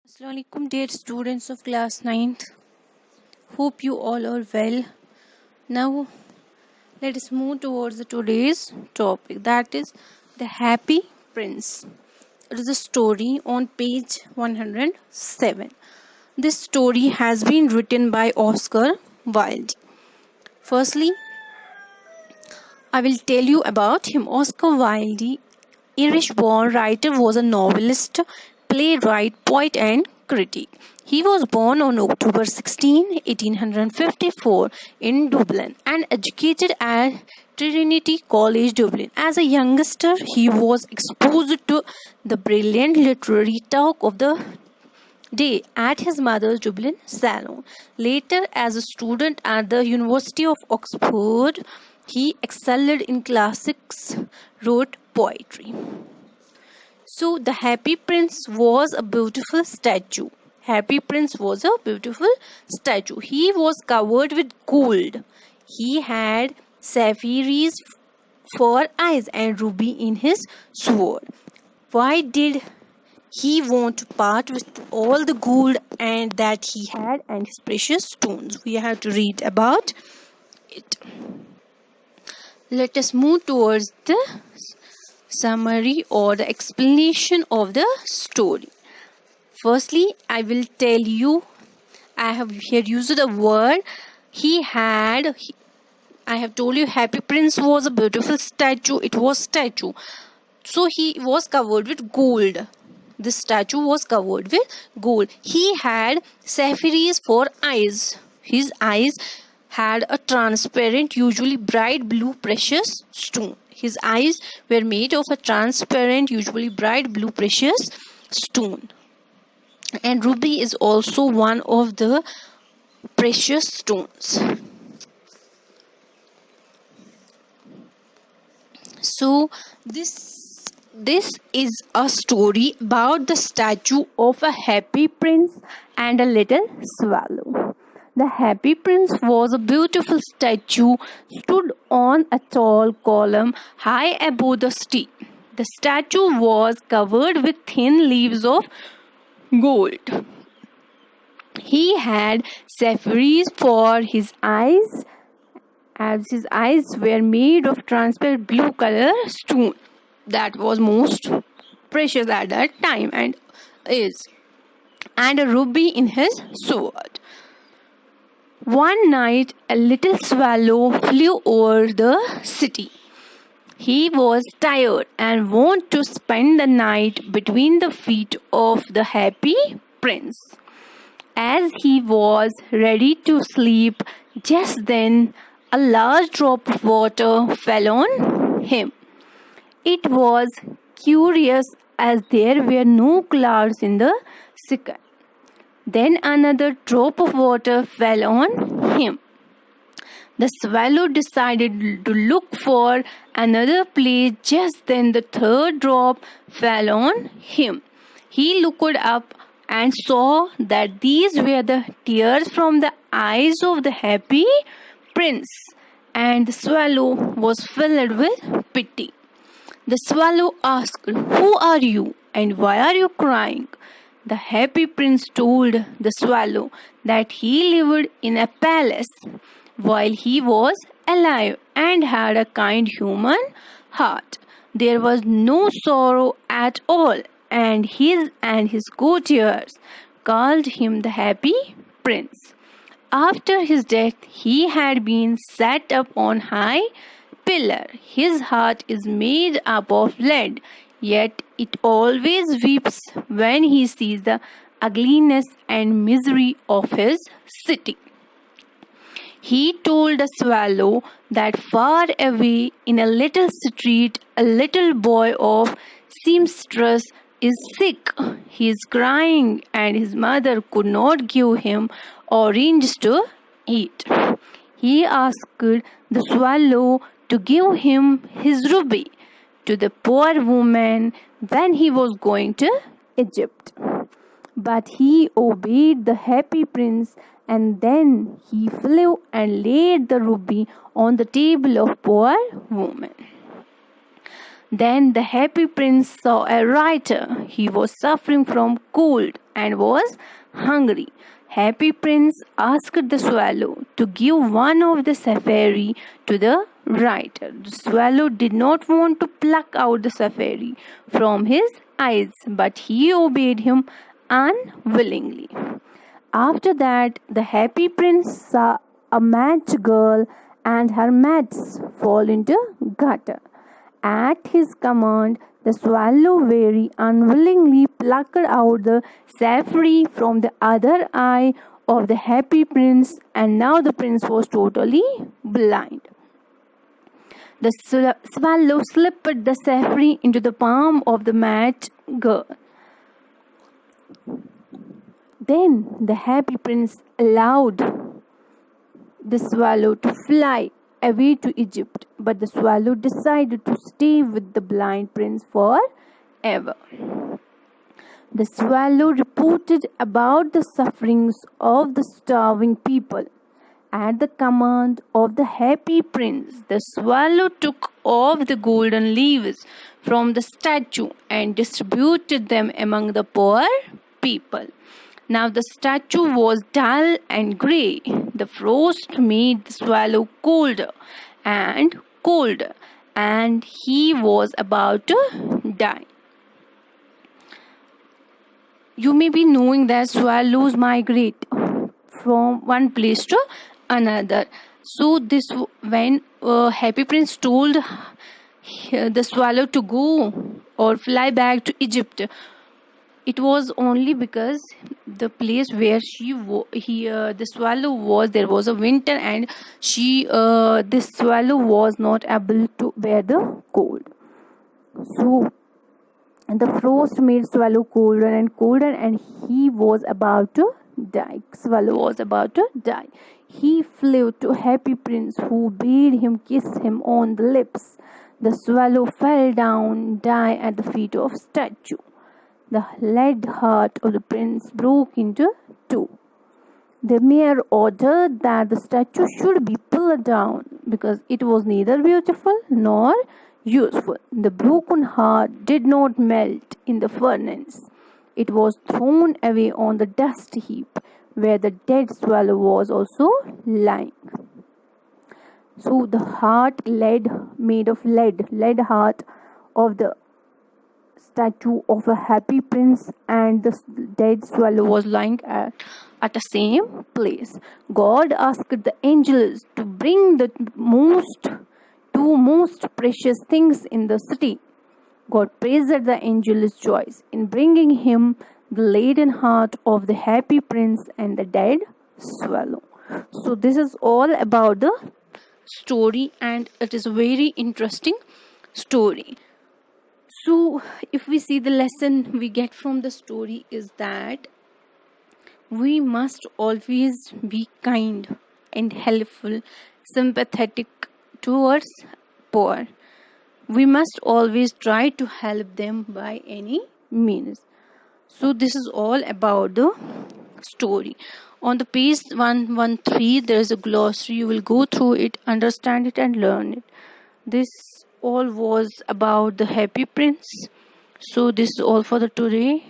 Assalamualaikum dear students of class 9th. Hope you all are well. Now let us move towards today's topic, that is the Happy Prince. It is a story on page 107. This story has been written by Oscar Wilde. Firstly, I will tell you about him. Oscar Wilde, Irish-born writer, was a novelist, playwright, poet and critic. He was born on October 16, 1854 in Dublin and educated at Trinity College, Dublin. As a youngster, he was exposed to the brilliant literary talk of the day at his mother's Dublin salon. Later, as a student at the University of Oxford, he excelled in classics, wrote poetry. So, the Happy Prince was a beautiful statue. Happy Prince was a beautiful statue. He was covered with gold. He had sapphires for eyes and ruby in his sword. Why did he want to part with all the gold and that he had and his precious stones? We have to read about it. Let us move towards the summary or the explanation of the story. Firstly, I will tell you, I have here used the word I have told you Happy Prince was a beautiful statue. It was statue. So he was covered with gold. This statue was covered with gold. He had sapphires for eyes. His eyes had a transparent, usually bright blue precious stone. His eyes were made of a transparent, usually bright blue precious stone. And ruby is also one of the precious stones. So this is a story about the statue of a happy prince and a little swallow. The Happy Prince was a beautiful statue stood on a tall column high above the sea. The statue was covered with thin leaves of gold. He had sapphires for his eyes, as his eyes were made of transparent blue color stone that was most precious at that time and is, and a ruby in his sword. One night a little swallow flew over the city. He was tired and wanted to spend the night between the feet of the Happy Prince. As he was ready to sleep, just then a large drop of water fell on him. It was curious as there were no clouds in the sky. Then another drop of water fell on him. The swallow decided to look for another place. Just then the third drop fell on him. He looked up and saw that these were the tears from the eyes of the Happy Prince, and the swallow was filled with pity. The swallow asked, "Who are you and why are you crying?" The Happy Prince told the swallow that he lived in a palace while he was alive and had a kind human heart. There was no sorrow at all, and his courtiers called him the Happy Prince. After his death, he had been set up on high pillar. His heart is made up of lead, yet it always weeps when he sees the ugliness and misery of his city. He told a swallow that far away in a little street, a little boy of seamstress is sick. He is crying, and his mother could not give him oranges to eat. He asked the swallow to give him his ruby to the poor woman when he was going to Egypt. But he obeyed the Happy Prince, and then he flew and laid the ruby on the table of poor woman. Then the happy prince saw a writer. He was suffering from cold and was hungry. Happy prince asked the swallow to give one of the safari to the writer. The swallow did not want to pluck out the safari from his eyes, but he obeyed him unwillingly. After that, the happy prince saw a match girl and her mats fall into gutter. At his command, the swallow very unwillingly plucked out the safari from the other eye of the happy prince, and now the prince was totally blind. The swallow slipped the safari into the palm of the match girl. Then the happy prince allowed the swallow to fly away to Egypt, but the swallow decided to stay with the blind prince forever. The swallow reported about the sufferings of the starving people. At the command of the happy prince, the swallow took off the golden leaves from the statue and distributed them among the poor people. Now the statue was dull and grey. The frost made the swallow colder, and he was about to die. You may be knowing that swallows migrate from one place to another. So this when Happy Prince told the swallow to go or fly back to Egypt, it was only because the place where the swallow was, there was a winter, and this swallow was not able to bear the cold. So and the frost made swallow colder and colder, and he was about to die. Swallow was about to die. He flew to Happy Prince, who bade him kiss him on the lips. The swallow fell down, died at the feet of statue. The lead heart of the prince broke into two. The mayor ordered that the statue should be pulled down because it was neither beautiful nor useful. The broken heart did not melt in the furnace. It was thrown away on the dust heap where the dead swallow was also lying. So the heart made of lead heart of the statue of a happy prince and the dead swallow was lying at the same place. God asked the angels to bring the two most precious things in the city. God praised the angel's choice in bringing him the laden heart of the happy prince and the dead swallow. So this is all about the story, and it is a very interesting story. So if we see the lesson we get from the story is that we must always be kind and helpful, sympathetic towards poor. We must always try to help them by any means. So this is all about the story. On the page 113 there is a glossary. You will go through it, understand it and learn it. This all was about the happy prince. So this is all for the today.